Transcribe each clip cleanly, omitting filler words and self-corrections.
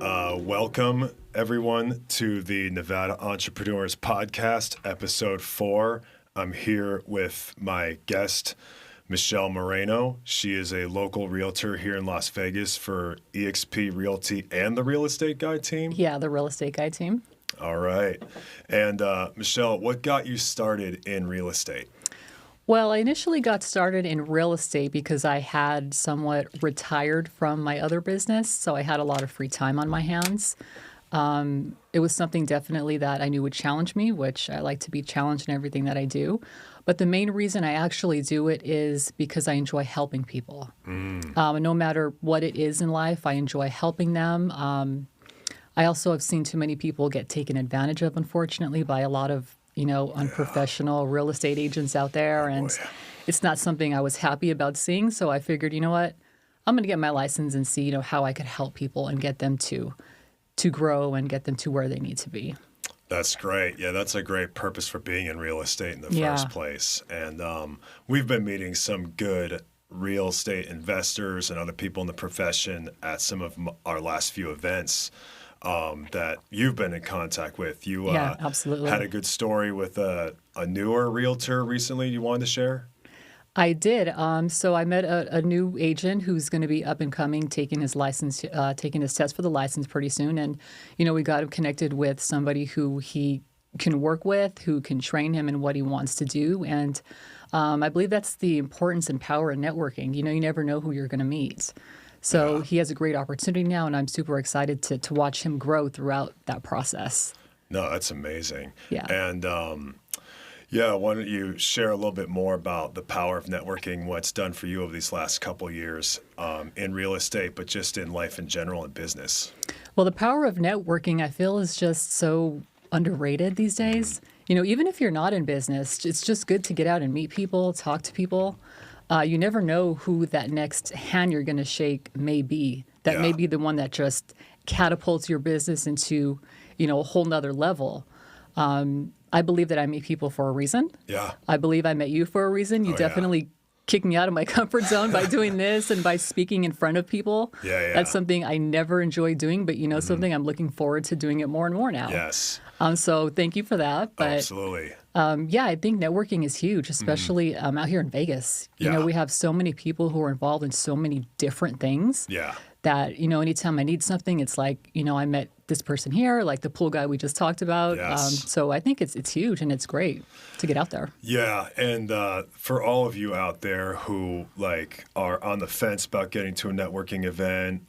Welcome, everyone, to the Nevada Entrepreneurs Podcast, Episode 4. I'm here with my guest, Michelle Moreno. She is a local realtor here in Las Vegas for EXP Realty and the Real Estate Guide team. Yeah, the Real Estate Guide team. All right. And Michelle, what got you started in real estate? Well, I initially got started in real estate because I had somewhat retired from my other business, so I had a lot of free time on my hands. It was something definitely that I knew would challenge me, which I like to be challenged in everything that I do. But the main reason I actually do it is because I enjoy helping people. No matter what it is in life, I enjoy helping them. I also have seen too many people get taken advantage of, unfortunately, by a lot of unprofessional real estate agents out there. And it's not something I was happy about seeing. So I figured, you know what, I'm going to get my license and see, how I could help people and get them to grow and get them to where they need to be. That's great. Yeah, that's a great purpose for being in real estate in the first place. And we've been meeting some good real estate investors and other people in the profession at some of our last few events that you've been in contact with. You absolutely had a good story with a newer realtor recently you wanted to share? I did. So I met a new agent who's going to be up and coming, taking his license, taking his test for the license pretty soon. And, we got him connected with somebody who he can work with, who can train him in what he wants to do. And I believe that's the importance and power of networking. You never know who you're going to meet. So he has a great opportunity now, and I'm super excited to watch him grow throughout that process. No, that's amazing. Yeah. And why don't you share a little bit more about the power of networking, what it's done for you over these last couple of years in real estate, but just in life in general and business? Well, the power of networking, I feel, is just so underrated these days. Even if you're not in business, it's just good to get out and meet people, talk to people. You never know who that next hand you're going to shake may be. That may be the one that just catapults your business into, a whole nother level. I believe that I meet people for a reason. Yeah. I believe I met you for a reason. You definitely kicked me out of my comfort zone by doing this and by speaking in front of people. Yeah. That's something I never enjoyed doing, but something I'm looking forward to doing it more and more now. Yes. So thank you for that. But, absolutely. I think networking is huge, especially out here in Vegas. We have so many people who are involved in so many different things. Yeah. That, anytime I need something, it's like, I met this person here, like the pool guy we just talked about. Yes. So I think it's huge and it's great to get out there. Yeah. And for all of you out there who are on the fence about getting to a networking event,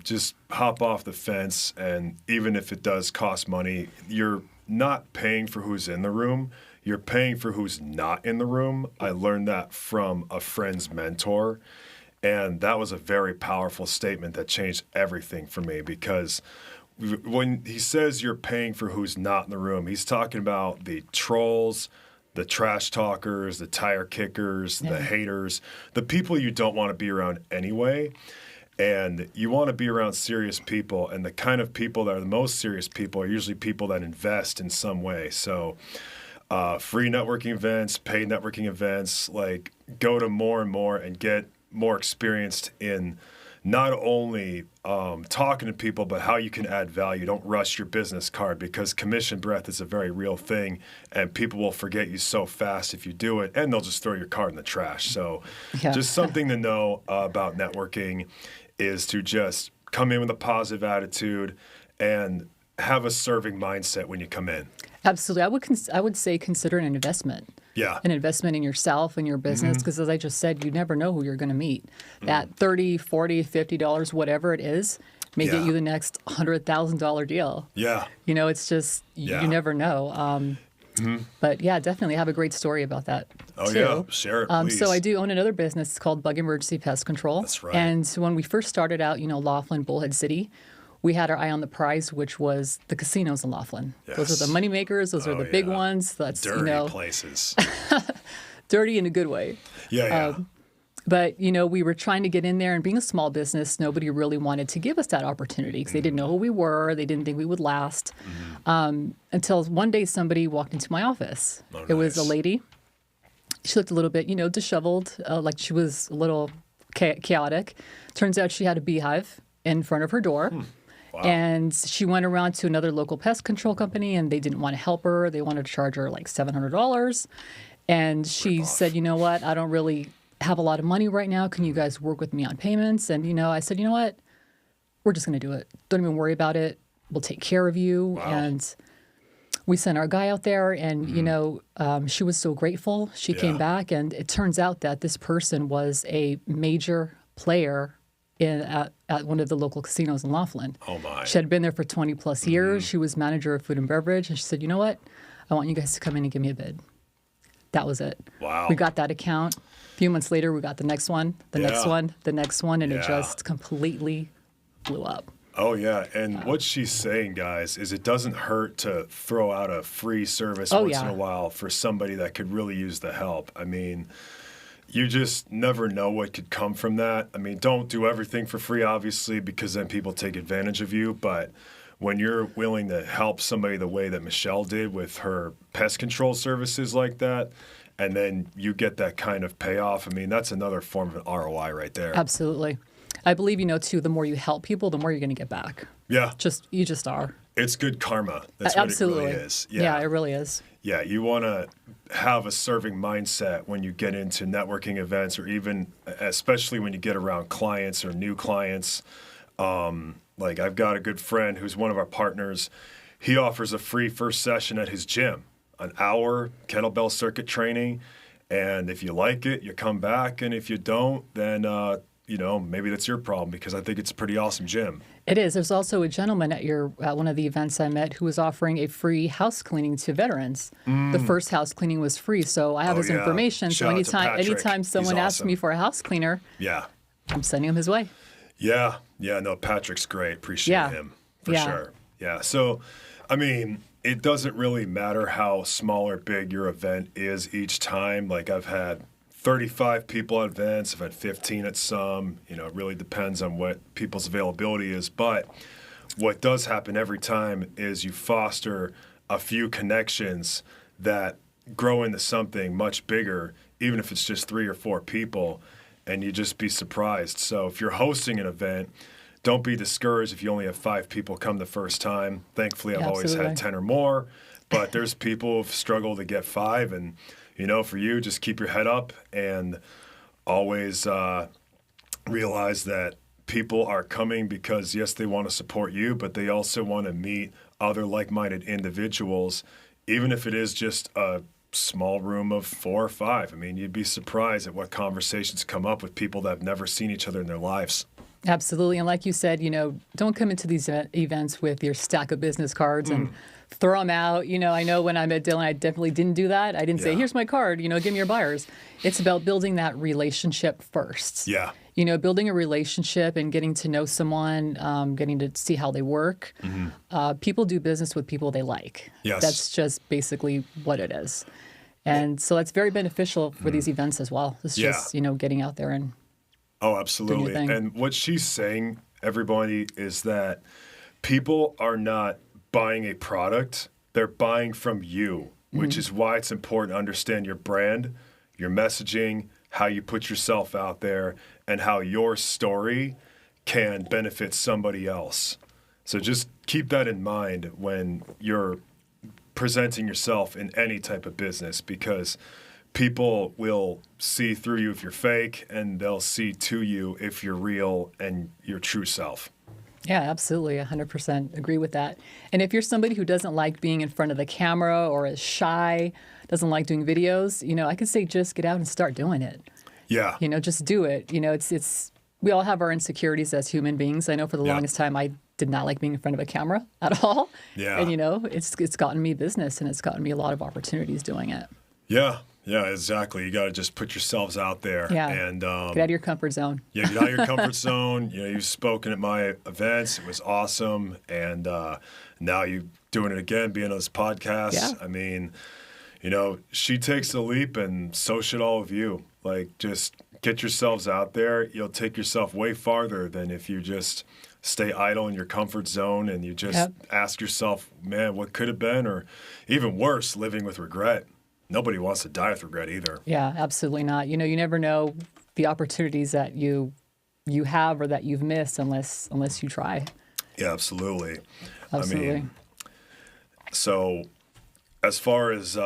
just hop off the fence. And even if it does cost money, you're not paying for who's in the room. You're paying for who's not in the room. I learned that from a friend's mentor. And that was a very powerful statement that changed everything for me, because when he says you're paying for who's not in the room, he's talking about the trolls, the trash talkers, the tire kickers, the haters, the people you don't want to be around anyway. And you want to be around serious people. And the kind of people that are the most serious people are usually people that invest in some way. So free networking events, paid networking events, go to more and more and get more experienced in not only talking to people, but how you can add value. Don't rush your business card, because commission breath is a very real thing, and people will forget you so fast if you do it, and they'll just throw your card in the trash. So just something to know about networking is to just come in with a positive attitude and have a serving mindset when you come in. Absolutely. I would say consider it an investment. Yeah. An investment in yourself and your business, because as I just said, you never know who you're going to meet. That $30, $40, $50, whatever it is, may get you the next $100,000 deal. Yeah. It's just, you never know. But definitely have a great story about that. Oh, too. yeah. Share it, please. So I do own another business. It's called Bug Emergency Pest Control. That's right. And when we first started out, Laughlin, Bullhead City, we had our eye on the prize, which was the casinos in Laughlin. Yes. Those are the money makers. Those are the big ones. That's dirty places. Dirty in a good way. Yeah. But, we were trying to get in there, and being a small business, nobody really wanted to give us that opportunity because they didn't know who we were. They didn't think we would last. Until one day somebody walked into my office. Oh, It was a lady. She looked a little bit, disheveled, like she was a little chaotic. Turns out she had a beehive in front of her door. Wow. And she went around to another local pest control company, and they didn't want to help her. They wanted to charge her like $700. And she said, you know what? I don't really have a lot of money right now. Can you guys work with me on payments? And, I said, you know what? We're just going to do it. Don't even worry about it. We'll take care of you. Wow. And we sent our guy out there, and, she was so grateful. She came back, and it turns out that this person was a major player at one of the local casinos in Laughlin. Oh, my. She had been there for 20 plus years. She was manager of food and beverage. And she said, you know what? I want you guys to come in and give me a bid. That was it. Wow. We got that account. A few months later, we got the next one, the next one, the next one, and it just completely blew up. Oh, yeah. And what she's saying, guys, is it doesn't hurt to throw out a free service once in a while for somebody that could really use the help. I mean, you just never know what could come from that. I mean, don't do everything for free, obviously, because then people take advantage of you. But when you're willing to help somebody the way that Michelle did with her pest control services like that, and then you get that kind of payoff, I mean, that's another form of an ROI right there. Absolutely. I believe, too, the more you help people, the more you're going to get back. Yeah. You just are. It's good karma. That's Absolutely. what it really is. Yeah, it really is. Yeah, you want to have a serving mindset when you get into networking events, or even especially when you get around clients or new clients. Like, I've got a good friend who's one of our partners. He offers a free first session at his gym, an hour kettlebell circuit training. And if you like it, you come back. And if you don't, then, maybe that's your problem, because I think it's a pretty awesome gym. It is. There's also a gentleman at one of the events I met who was offering a free house cleaning to veterans. The first house cleaning was free, so I have his information. Shout out to Patrick. Anytime someone asks me for a house cleaner, I'm sending him his way. Yeah. No, Patrick's great. Appreciate him for sure. Yeah. So, I mean, it doesn't really matter how small or big your event is each time. Like, I've had 35 people at events. I've had 15 at some. It really depends on what people's availability is. But what does happen every time is you foster a few connections that grow into something much bigger, even if it's just 3 or 4 people, and you just be surprised. So if you're hosting an event, don't be discouraged if you only have 5 people come the first time. Thankfully, I've always had 10 or more, but there's people who've struggled to get 5, and for you, just keep your head up and always realize that people are coming because, yes, they want to support you, but they also want to meet other like-minded individuals, even if it is just a small room of 4 or 5. I mean, you'd be surprised at what conversations come up with people that have never seen each other in their lives. Absolutely. And like you said, don't come into these events with your stack of business cards and throw them out. I know when I met Dylan, I definitely didn't do that. I didn't say, here's my card, give me your buyers. It's about building that relationship first. Yeah. Building a relationship and getting to know someone, getting to see how they work. People do business with people they like. Yes. That's just basically what it is. And so that's very beneficial for these events as well. It's just, getting out there and Oh, absolutely. And what she's saying, everybody, is that people are not buying a product. They're buying from you, which is why it's important to understand your brand, your messaging, how you put yourself out there, and how your story can benefit somebody else. So just keep that in mind when you're presenting yourself in any type of business, because people will see through you if you're fake, and they'll see to you if you're real and your true self. Yeah, absolutely. 100% agree with that. And if you're somebody who doesn't like being in front of the camera or is shy, doesn't like doing videos, I could say just get out and start doing it. Yeah. Just do it. It's we all have our insecurities as human beings. I know for the longest time I did not like being in front of a camera at all. Yeah. And it's gotten me business, and it's gotten me a lot of opportunities doing it. Yeah. Yeah, exactly. You got to just put yourselves out there. Yeah. And get out of your comfort zone. Yeah, get out of your comfort zone. You've spoken at my events. It was awesome. And now you're doing it again, being on this podcast. Yeah. I mean, she takes the leap, and so should all of you. Like, just get yourselves out there. You'll take yourself way farther than if you just stay idle in your comfort zone and you just ask yourself, man, what could have been? Or even worse, living with regret. Nobody wants to die with regret either. Yeah, absolutely not. You never know the opportunities that you have or that you've missed unless you try. Yeah, absolutely. Absolutely. I mean, so as far as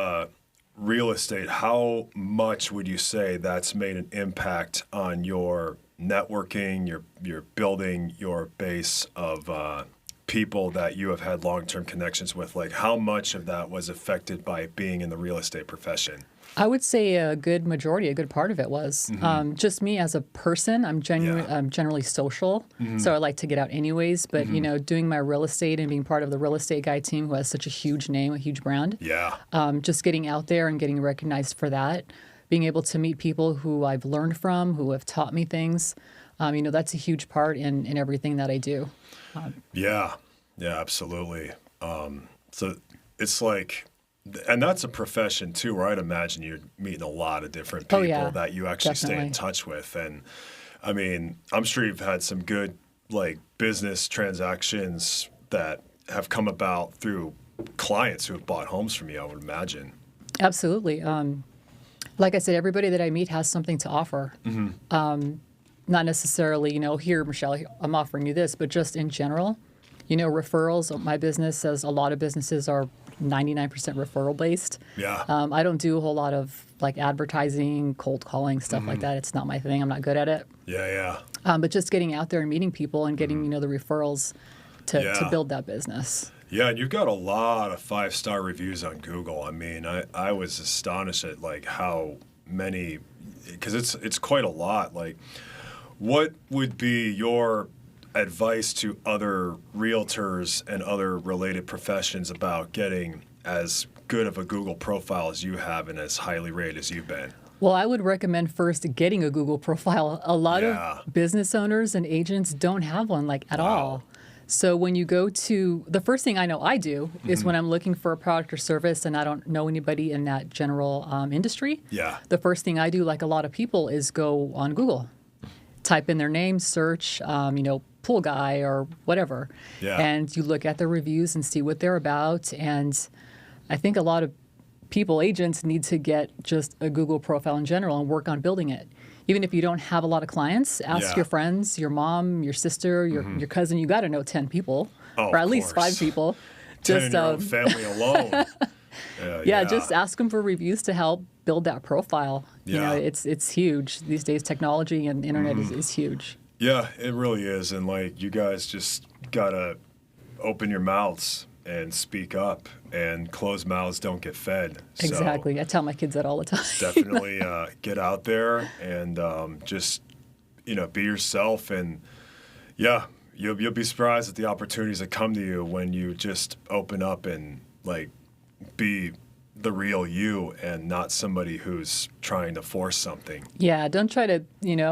real estate, how much would you say that's made an impact on your networking, your building your base of people that you have had long-term connections with? Like, how much of that was affected by being in the real estate profession? I would say a good majority, a good part of it was just me as a person. I'm generally social, so I like to get out anyways. But doing my real estate and being part of the real estate guy team, who has such a huge name, a huge brand. Yeah. Just getting out there and getting recognized for that, being able to meet people who I've learned from, who have taught me things. That's a huge part in everything that I do. Yeah, absolutely. So it's like, and that's a profession too, where I'd imagine you're meeting a lot of different people that you actually stay in touch with. And I mean, I'm sure you've had some good like business transactions that have come about through clients who have bought homes from you, I would imagine. Absolutely. Like I said, everybody that I meet has something to offer. Not necessarily, here, Michelle, I'm offering you this, but just in general, referrals. My business, as a lot of businesses, are 99% referral based. Yeah. I don't do a whole lot of like advertising, cold calling, stuff like that. It's not my thing. I'm not good at it. Yeah. But just getting out there and meeting people and getting, the referrals to build that business. Yeah, and you've got a lot of 5-star reviews on Google. I mean, I was astonished at like how many, because it's quite a lot. Like, what would be your advice to other realtors and other related professions about getting as good of a Google profile as you have and as highly rated as you've been? Well, I would recommend first getting a Google profile. A lot of business owners and agents don't have one at all. So when you go to, the first thing I know I do is when I'm looking for a product or service and I don't know anybody in that general industry, the first thing I do, like a lot of people, is go on Google, type in their name, search, pool guy or whatever. And you look at the reviews and see what they're about. And I think a lot of people, agents, need to get just a Google profile in general and work on building it. Even if you don't have a lot of clients, ask your friends, your mom, your sister, your cousin. You got to know 10 people, or at least 5 people. 10 in your own family alone. Just ask them for reviews to help build that profile. It's huge these days. Technology and internet is huge. Yeah, it really is. And like, you guys just gotta open your mouths and speak up, and closed mouths don't get fed. Exactly. I tell my kids that all the time. Definitely get out there and just, be yourself. And you'll be surprised at the opportunities that come to you when you just open up and like be the real you and not somebody who's trying to force something. Yeah, don't try to,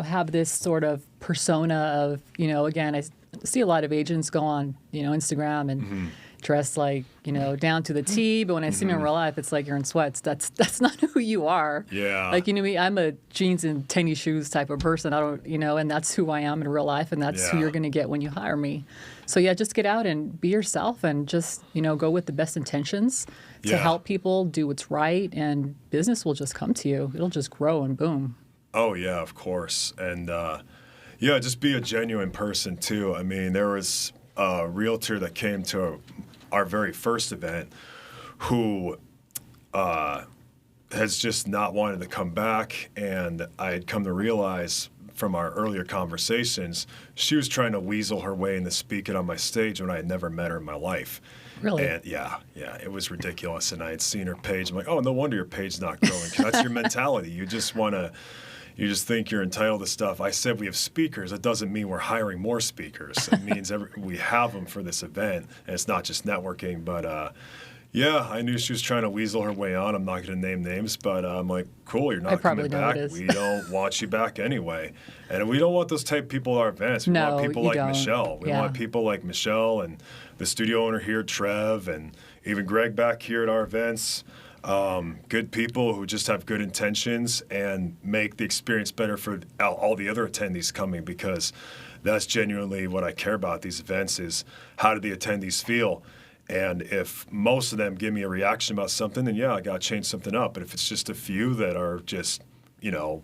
have this sort of persona of, again, I see a lot of agents go on, Instagram and dress like, down to the T, but when I see them in real life, it's like you're in sweats. That's not who you are. Yeah. Like, me, I'm a jeans and tennis shoes type of person. I don't, and that's who I am in real life, and that's who you're going to get when you hire me. So just get out and be yourself and just, go with the best intentions to help people do what's right, and business will just come to you. It'll just grow and boom. Oh, yeah, of course. And, just be a genuine person, too. I mean, there was a realtor that came to our very first event who has just not wanted to come back, and I had come to realize from our earlier conversations, she was trying to weasel her way into speaking on my stage when I had never met her in my life. Really? And it was ridiculous. And I had seen her page. I'm like, oh, no wonder your page's not growing. That's your mentality. You just think you're entitled to stuff. I said we have speakers. That doesn't mean we're hiring more speakers. It means we have them for this event, and it's not just networking. But I knew she was trying to weasel her way on. I'm not going to name names, but I'm like, cool, you're not coming back. We don't want you back anyway. And we don't want those type of people at our events. We want people like Michelle. We want people like Michelle and the studio owner here, Trev, and even Greg back here at our events. Good people who just have good intentions and make the experience better for all the other attendees coming, because that's genuinely what I care about at these events is how do the attendees feel. And if most of them give me a reaction about something, then I got to change something up. But if it's just a few that are just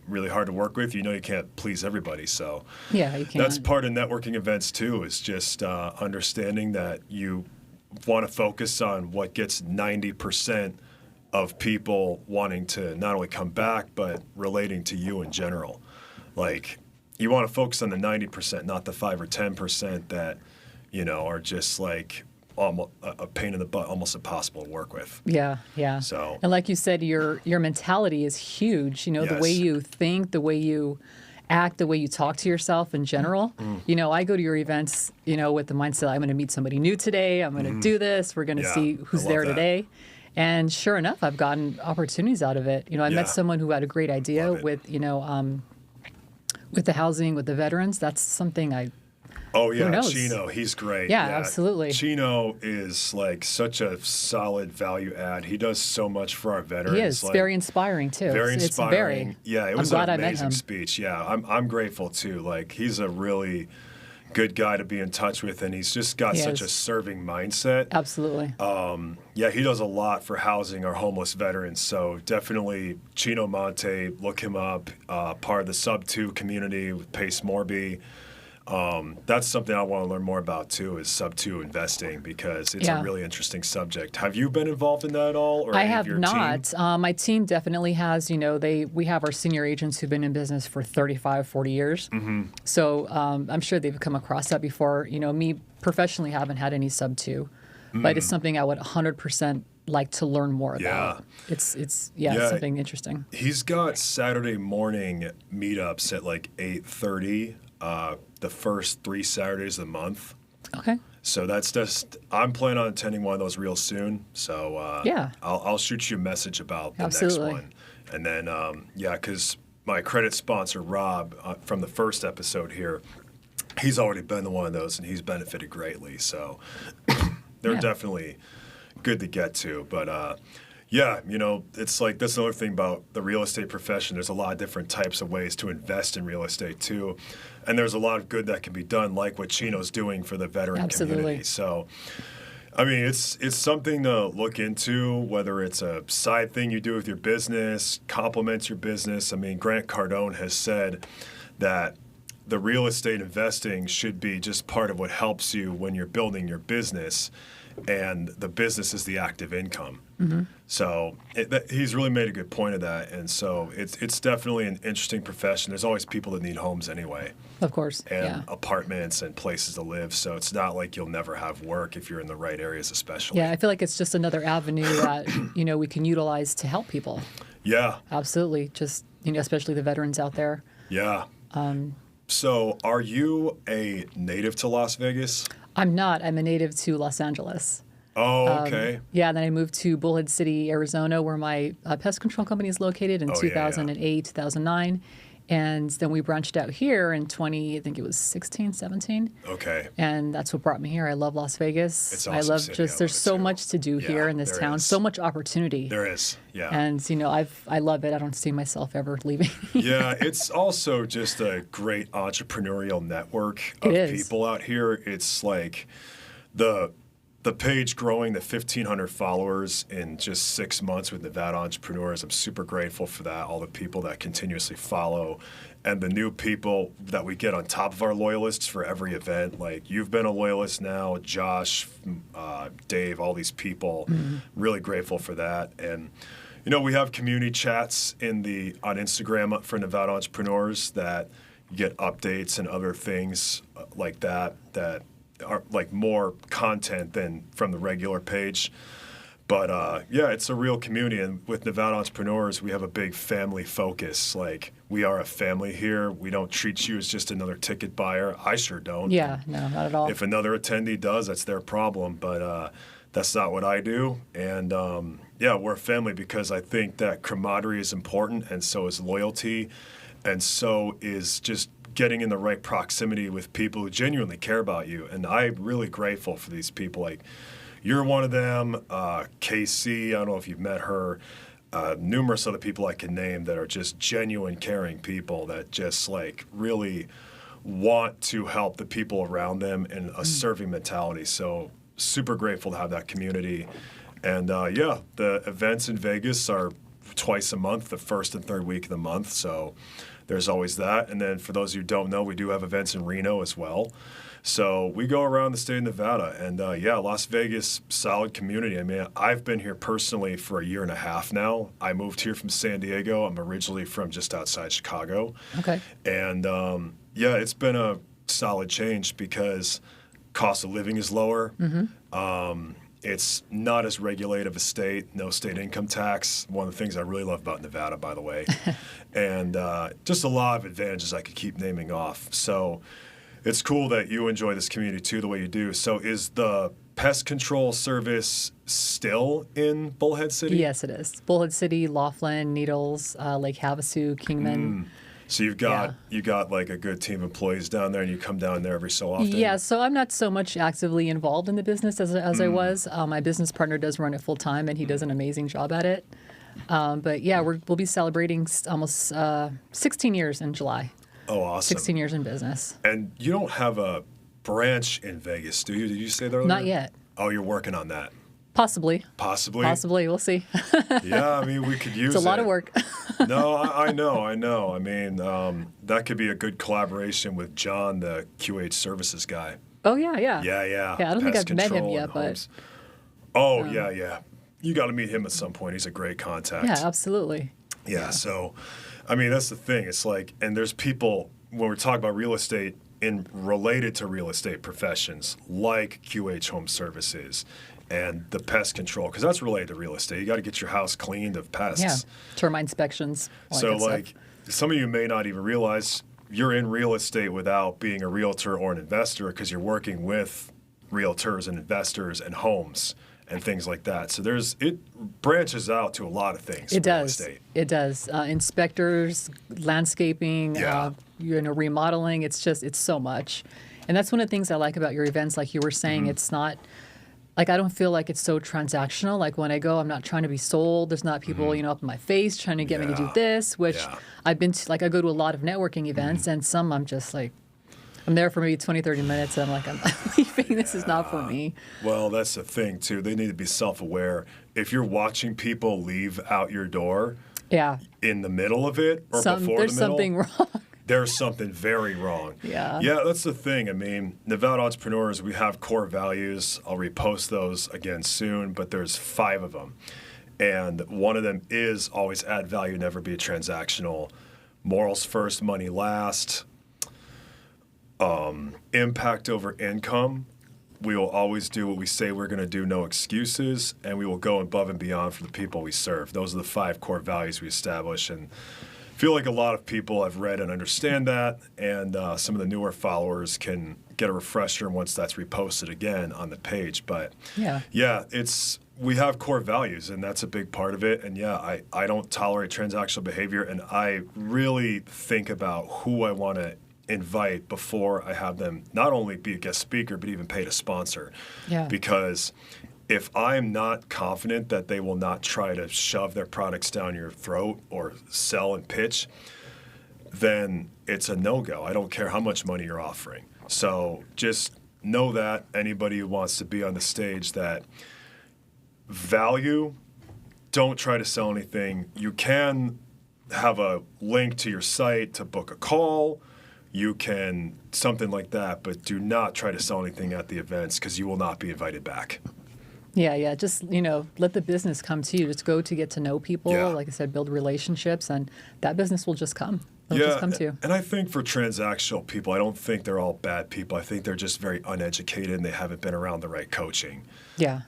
really hard to work with. You can't please everybody. So Yeah, you can't. that's part of networking events too, is just understanding that you want to focus on what gets 90% of people wanting to not only come back, but relating to you in general. Like, you want to focus on the 90%, not the 5 or 10% that, are just like almost a pain in the butt, almost impossible to work with. Yeah, yeah. So, and like you said, your mentality is huge. The way Yes. you think, the way you act, the way you talk to yourself in general. I go to your events, with the mindset, I'm going to meet somebody new today. I'm going to do this. We're going to Yeah, see I who's love there that. today. And sure enough, I've gotten opportunities out of it. I Yeah. met someone who had a great idea Love it. with the housing, with the veterans. That's something oh yeah, knows? Chino, he's great. Yeah, absolutely. Chino is like such a solid value add. He does so much for our veterans. he is like, very inspiring too. Very It's inspiring. Yeah, it I'm was glad an I met amazing him. speech. Yeah, I'm grateful too. Like, he's a really good guy to be in touch with, and he's just got He such is. a serving mindset. Absolutely. Yeah, he does a lot for housing our homeless veterans. So definitely Chino Monte, look him up. Part of the Sub 2 community with Pace Morby. That's something I want to learn more about too, is Sub 2 investing, because it's Yeah. a really interesting subject. Have you been involved in that at all? Or I any of have your not. Team? My team definitely has. We have our senior agents who've been in business for 35, 40 years. Mm-hmm. So I'm sure they've come across that before. Me professionally haven't had any sub two, but it's something I would 100% like to learn more Mm. Yeah. about. It's Yeah. something interesting. He's got Saturday morning meetups at like 8:30, the first 3 Saturdays of the month. Okay. So that's just, I'm planning on attending one of those real soon. So Yeah. I'll shoot you a message about the Absolutely. next one. And then, because my credit sponsor, Rob, from the first episode here, he's already been to one of those, and he's benefited greatly. So they're Yeah. definitely good to get to. But yeah, it's like, that's another thing about the real estate profession. There's a lot of different types of ways to invest in real estate too. And there's a lot of good that can be done, like what Chino's doing for the veteran Absolutely. community. So, I mean, it's something to look into, whether it's a side thing you do with your business, complements your business. I mean, Grant Cardone has said that the real estate investing should be just part of what helps you when you're building your business, and the business is the active income. Mm-hmm. So he's really made a good point of that, and so it's definitely an interesting profession. There's always people that need homes anyway, Of course. and Yeah. apartments and places to live. So it's not like you'll never have work if you're in the right areas, especially. Yeah. I feel like it's just another avenue that, we can utilize to help people. Yeah. Absolutely. Just, especially the veterans out there. Yeah. So are you a native to Las Vegas? I'm not. I'm a native to Los Angeles. Oh, okay. Yeah, and then I moved to Bullhead City, Arizona, where my pest control company is located in Oh, yeah, yeah. 2008, 2009. And then we branched out here in I think it was 16, 17. Okay. And that's what brought me here. I love Las Vegas. It's an I awesome love city. I there's love it so too. much to do Yeah, here in this there town, is. so much opportunity. There is. Yeah. And, I love it. I don't see myself ever leaving. Yeah, it's also just a great entrepreneurial network of It is. people out here. It's like the page growing to 1,500 followers in just 6 months with Nevada entrepreneurs. I'm super grateful for that. All the people that continuously follow, and the new people that we get on top of our loyalists for every event. Like, you've been a loyalist now, Josh, Dave, all these people. Really grateful for that. And we have community chats on Instagram for Nevada entrepreneurs that you get updates and other things like that are like more content than from the regular page. But yeah, it's a real community. And with Nevada entrepreneurs, we have a big family focus. Like, we are a family here. We don't treat you as just another ticket buyer. I sure don't. Yeah, no, not at all. If another attendee does, that's their problem. But that's not what I do. And yeah, we're a family because I think that camaraderie is important, and so is loyalty, and so is just getting in the right proximity with people who genuinely care about you. And I'm really grateful for these people. Like, you're one of them. Casey, I don't know if you've met her. Numerous other people I can name that are just genuine, caring people that just like really want to help the people around them in a serving mentality. So super grateful to have that community. And yeah, the events in Vegas are twice a month, the first and third week of the month. So there's always that. And then for those who don't know, we do have events in Reno as well. So we go around the state of Nevada, and Las Vegas, solid community. I mean, I've been here personally for a year and a half now. I moved here from San Diego. I'm originally from just outside Chicago. Okay. And it's been a solid change because cost of living is lower. It's not as regulated of a state, no state income tax. One of the things I really love about Nevada, by the way. And just a lot of advantages I could keep naming off. So it's cool that you enjoy this community too, the way you do. So is the pest control service still in Bullhead City? Yes, it is. Bullhead City, Laughlin, Needles, Lake Havasu, Kingman. So you got like a good team of employees down there, and you come down there every so often. Yeah, so I'm not so much actively involved in the business as I was. My business partner does run it full time, and he does an amazing job at it. But yeah, we'll be celebrating almost 16 years in July. Oh, awesome! 16 years in business. And you don't have a branch in Vegas, do you? Did you say that earlier? Not yet. Oh, you're working on that. Possibly. We'll see. Yeah, I mean, we could use it. It's a lot of work. No, I know. I mean, that could be a good collaboration with John, the QH services guy. Oh, yeah. Yeah. Yeah, I don't think I've met him yet, but... Oh, yeah. You got to meet him at some point. He's a great contact. Yeah, absolutely. Yeah, so, I mean, that's the thing. It's like, and there's people, when we're talking about real estate, related to real estate professions, like QH Home Services and the pest control, because that's related to real estate. You got to get your house cleaned of pests. Yeah, termite inspections. So, like, some of you may not even realize you're in real estate without being a realtor or an investor, because you're working with realtors and investors and homes and things like that. So it branches out to a lot of things. It real does. Estate. It does. Inspectors, landscaping, remodeling. It's so much. And that's one of the things I like about your events. Like you were saying, it's not, like, I don't feel like it's so transactional. Like when I go, I'm not trying to be sold. There's not people, up in my face trying to get me to do this, which I've been to, like, I go to a lot of networking events, and some I'm just like, I'm there for maybe 20, 30 minutes, and I'm like, I'm leaving. This is not for me. Well, that's the thing, too. They need to be self-aware. If you're watching people leave out your door in the middle of it or before the middle, there's something wrong. There's something very wrong. Yeah, that's the thing. I mean, Nevada Entrepreneurs, we have core values. I'll repost those again soon, but there's 5 of them. And one of them is always add value, never be transactional. Morals first, money last. Impact over income. We will always do what we say we're going to do, no excuses, and we will go above and beyond for the people we serve. Those are the 5 core values we establish, and I feel like a lot of people have read and understand that, and some of the newer followers can get a refresher once that's reposted again on the page. But we have core values, and that's a big part of it. And I don't tolerate transactional behavior, and I really think about who I want to invite before I have them not only be a guest speaker, but even pay to sponsor. Yeah. Because if I'm not confident that they will not try to shove their products down your throat or sell and pitch, then it's a no-go. I don't care how much money you're offering. So just know that anybody who wants to be on the stage, that value, don't try to sell anything. You can have a link to your site to book a call. You can, something like that, but do not try to sell anything at the events, because you will not be invited back. Yeah. Just, let the business come to you. Just go to get to know people. Yeah. Like I said, build relationships, and that business will just come. It'll just come to you. And I think for transactional people, I don't think they're all bad people. I think they're just very uneducated, and they haven't been around the right coaching. Yeah.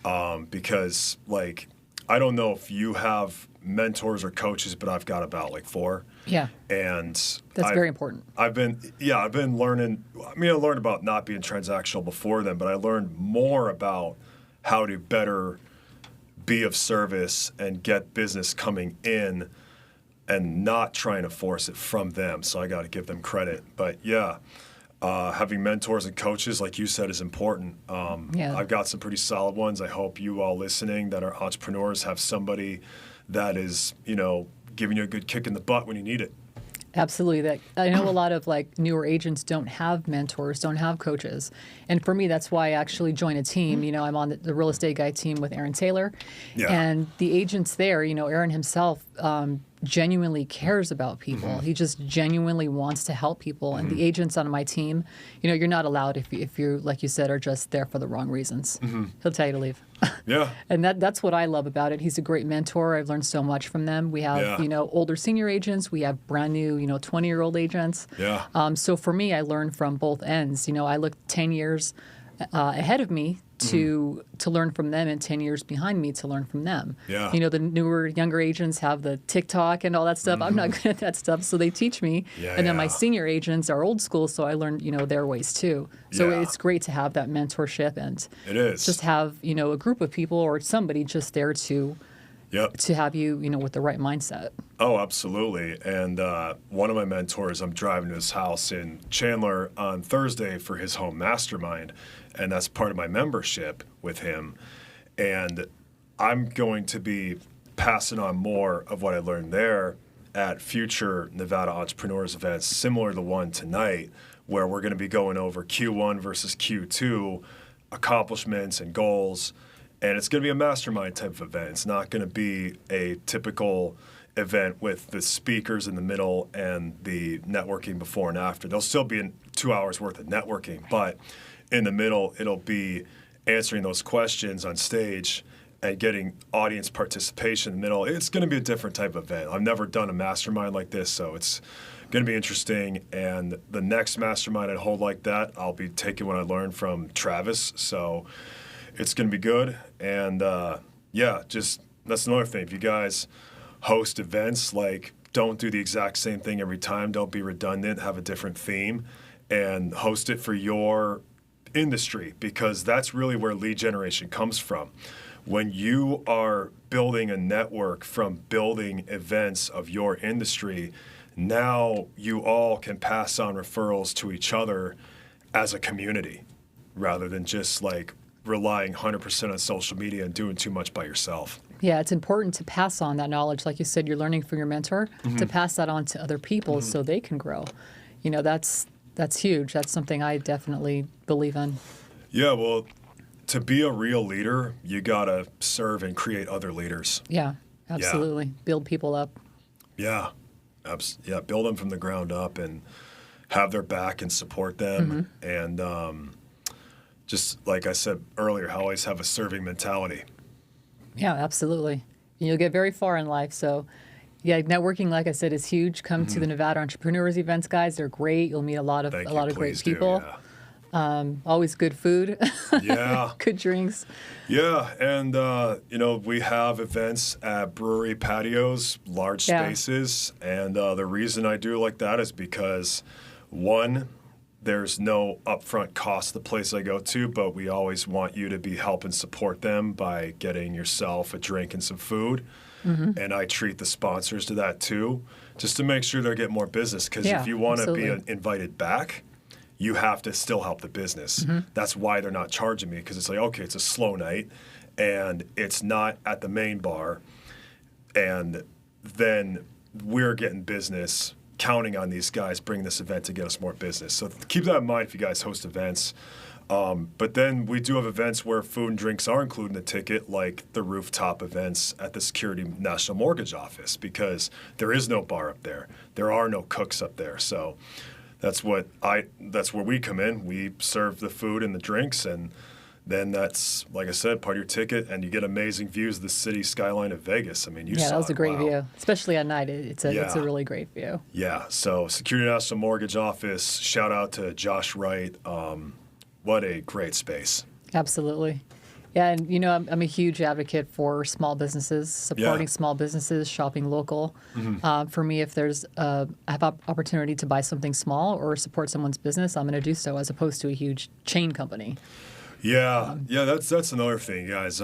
Because, like, I don't know if you have mentors or coaches, but I've got about 4. Yeah. And that's very important. I've been learning. I mean, I learned about not being transactional before then, but I learned more about how to better be of service and get business coming in and not trying to force it from them. So I got to give them credit. But having mentors and coaches, like you said, is important. I've got some pretty solid ones. I hope you all listening that are entrepreneurs have somebody that is, giving you a good kick in the butt when you need it. Absolutely. That I know a lot of like newer agents don't have mentors, don't have coaches. And for me, that's why I actually joined a team. I'm on the real estate guy team with Aaron Taylor. Yeah. And the agents there, Aaron himself genuinely cares about people. He just genuinely wants to help people. And the agents on my team, you're not allowed if you, like you said, are just there for the wrong reasons. He'll tell you to leave. Yeah. And that's what I love about it. He's a great mentor. I've learned so much from them. We have, Yeah. older senior agents. We have brand new, 20-year-old agents. Yeah. So for me, I learn from both ends. I look 10 years ahead of me to learn from them and 10 years behind me to learn from them. Yeah. The newer, younger agents have the TikTok and all that stuff. I'm not good at that stuff, so they teach me. Yeah, And then my yeah. senior agents are old school, so I learned, their ways too. So Yeah. it's great to have that mentorship and It is. just have, a group of people or somebody just there to Yep. have you, with the right mindset. Oh, absolutely. And one of my mentors, I'm driving to his house in Chandler on Thursday for his home mastermind. And that's part of my membership with him. And I'm going to be passing on more of what I learned there at future Nevada Entrepreneurs events, similar to the one tonight, where we're going to be going over Q1 versus Q2 accomplishments and goals. And it's going to be a mastermind type of event. It's not going to be a typical event with the speakers in the middle and the networking before and after. There'll still be 2 hours worth of networking, but in the middle, it'll be answering those questions on stage and getting audience participation in the middle. It's going to be a different type of event. I've never done a mastermind like this, so it's going to be interesting. And the next mastermind I hold like that, I'll be taking what I learned from Travis. So it's going to be good. And just that's another thing. If you guys host events, like don't do the exact same thing every time. Don't be redundant. Have a different theme and host it for your industry, because that's really where lead generation comes from. When you are building a network from building events of your industry, now you all can pass on referrals to each other as a community rather than just like relying 100% on social media and doing too much by yourself. Yeah, it's important to pass on that knowledge. Like you said, you're learning from your mentor, to pass that on to other people so they can grow. That's huge. That's something I definitely believe in. Yeah, well, to be a real leader, you got to serve and create other leaders. Yeah, absolutely. Build people up. Yeah. Build them from the ground up and have their back and support them. And just like I said earlier, always have a serving mentality. Yeah, absolutely. You'll get very far in life. So, yeah, networking, like I said, is huge. Come to the Nevada Entrepreneurs Events, guys. They're great. You'll meet a lot of great Please people. Do, Always good food. yeah. Good drinks. Yeah, and we have events at brewery patios, large spaces, and the reason I do like that is because, one, there's no upfront cost to the place I go to, but we always want you to be helping support them by getting yourself a drink and some food. And I treat the sponsors to that too, just to make sure they get more business. Because if you want to be invited back, you have to still help the business. That's why they're not charging me, because it's like, okay, it's a slow night and it's not at the main bar. And then we're getting business, counting on these guys bringing this event to get us more business. So keep that in mind if you guys host events. But then we do have events where food and drinks are included in the ticket, like the rooftop events at the Security National Mortgage Office, because there is no bar up there. There are no cooks up there. So that's where we come in. We serve the food and the drinks, and then that's, like I said, part of your ticket, and you get amazing views of the city skyline of Vegas. I mean, you saw that was a great wow. view, especially at night. It's a really great view. Yeah. So Security National Mortgage Office, shout out to Josh Wright. What a great space. Absolutely. Yeah, and I'm a huge advocate for small businesses, supporting small businesses, shopping local. For me, if I have opportunity to buy something small or support someone's business, I'm going to do so, as opposed to a huge chain company. Yeah, that's another thing, guys.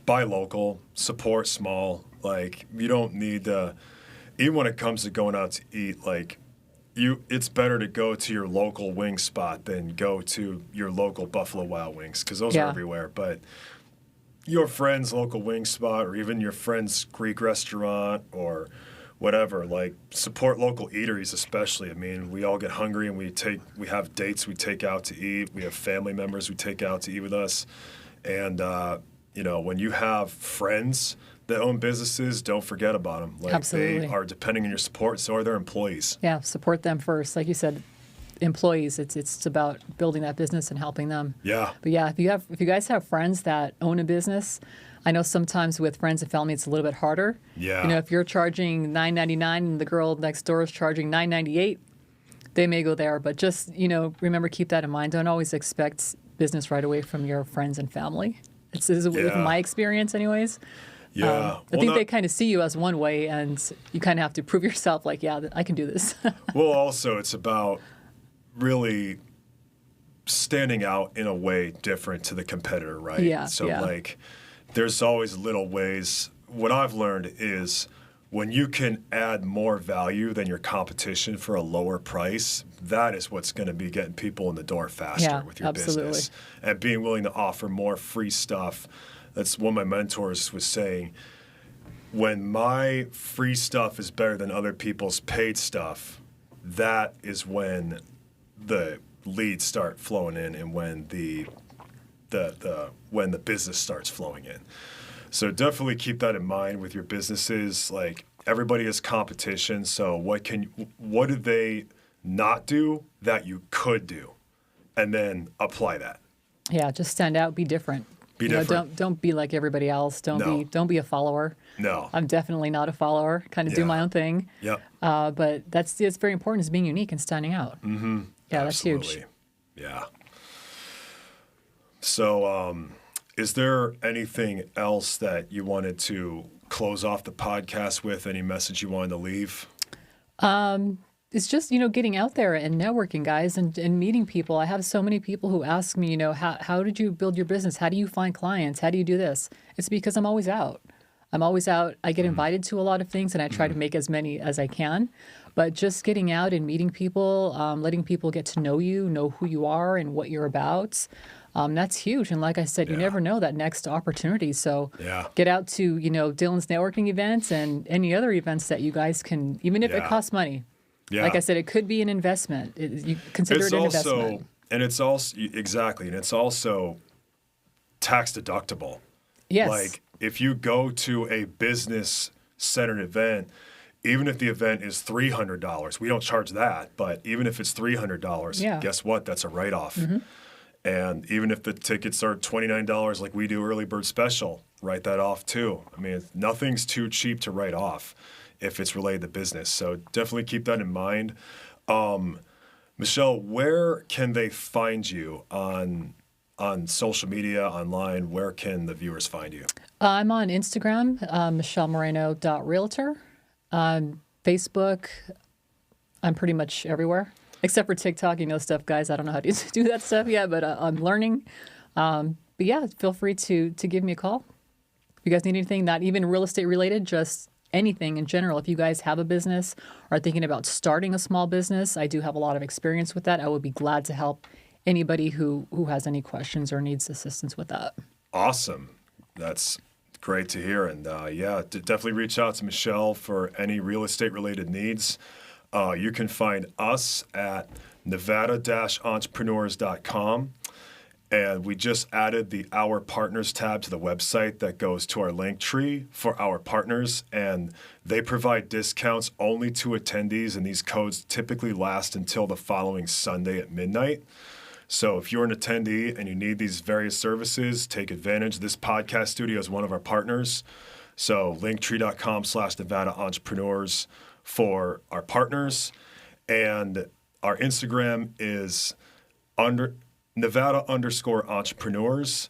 Buy local, support small. Like, you don't need to, even when it comes to going out to eat, like, it's better to go to your local wing spot than go to your local Buffalo Wild Wings, because those are everywhere. But your friend's local wing spot, or even your friend's Greek restaurant, or whatever, like support local eateries especially. I mean, we all get hungry and we have dates we take out to eat. We have family members we take out to eat with us. And, when you have friends that own businesses, don't forget about them. Like Absolutely. They are depending on your support, so are their employees. Yeah, support them first. Like you said, employees, it's about building that business and helping them. Yeah. But yeah, if you guys have friends that own a business, I know sometimes with friends and family it's a little bit harder. Yeah. If you're charging $9.99 and the girl next door is charging $9.98, they may go there. But just remember, keep that in mind. Don't always expect business right away from your friends and family. This is with my experience, anyways. Yeah. I think they kind of see you as one way, and you kind of have to prove yourself. Like, yeah, I can do this. Well, also it's about really standing out in a way different to the competitor, right? Yeah. So yeah. like there's always little ways. What I've learned is when you can add more value than your competition for a lower price, that is what's going to be getting people in the door faster with your absolutely. business. And being willing to offer more free stuff. That's one of my mentors was saying, when my free stuff is better than other people's paid stuff, that is when the leads start flowing in and when the business starts flowing in. So definitely keep that in mind with your businesses. Like everybody has competition. So what do they not do that you could do? And then apply that. Yeah, just stand out, be different. Be different. Don't be like everybody else. Don't be a follower. No. I'm definitely not a follower. Kind of do my own thing. Yep. But it's very important is being unique and standing out. Mm-hmm. Yeah, Absolutely. that's huge. Yeah. So, is there anything else that you wanted to close off the podcast with? Any message you wanted to leave? It's just, getting out there and networking, guys, and meeting people. I have so many people who ask me, how did you build your business? How do you find clients? How do you do this? It's because I'm always out. I get invited to a lot of things, and I try to make as many as I can. But just getting out and meeting people, letting people get to know you, know who you are and what you're about, that's huge. And like I said, you never know that next opportunity. So get out to, Dylan's networking events and any other events that you guys can, even if it costs money. Yeah. Like I said, it could be an investment. You consider it an investment. And it's also, exactly, and it's also tax deductible. Yes. Like if you go to a business-centered event, even if the event is $300, we don't charge that, but even if it's $300, guess what? That's a write-off. Mm-hmm. And even if the tickets are $29 like we do early bird special, write that off too. I mean, nothing's too cheap to write off if it's related to business. So definitely keep that in mind. Michelle, where can they find you on social media, online? Where can the viewers find you? I'm on Instagram, michellemoreno.realtor. Facebook, I'm pretty much everywhere. Except for TikTok, stuff, guys. I don't know how to do that stuff yet, but I'm learning. But yeah, feel free to give me a call. If you guys need anything, not even real estate related, just anything in general. If you guys have a business or are thinking about starting a small business, I do have a lot of experience with that. I would be glad to help anybody who has any questions or needs assistance with that. Awesome. That's great to hear. And definitely reach out to Michelle for any real estate related needs. You can find us at nevada-entrepreneurs.com. And we just added the Our Partners tab to the website that goes to our link tree for our partners. And they provide discounts only to attendees. And these codes typically last until the following Sunday at midnight. So if you're an attendee and you need these various services, take advantage. This podcast studio is one of our partners. So linktree.com/NevadaEntrepreneurs for our partners. And our Instagram is Nevada_entrepreneurs.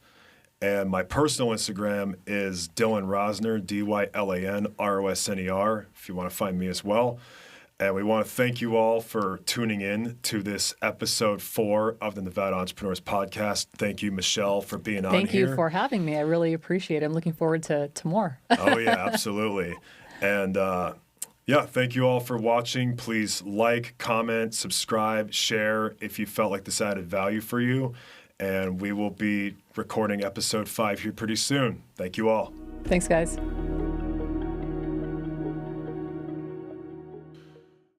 And my personal Instagram is Dylan Rosner, DYLANROSNER, if you want to find me as well. And we want to thank you all for tuning in to this episode 4 of the Nevada Entrepreneurs Podcast. Thank you, Michelle, for being on here. Thank you for having me. I really appreciate it. I'm looking forward to more. Oh, yeah, absolutely. And thank you all for watching. Please like, comment, subscribe, share if you felt like this added value for you. And we will be recording episode 5 here pretty soon. Thank you all. Thanks, guys.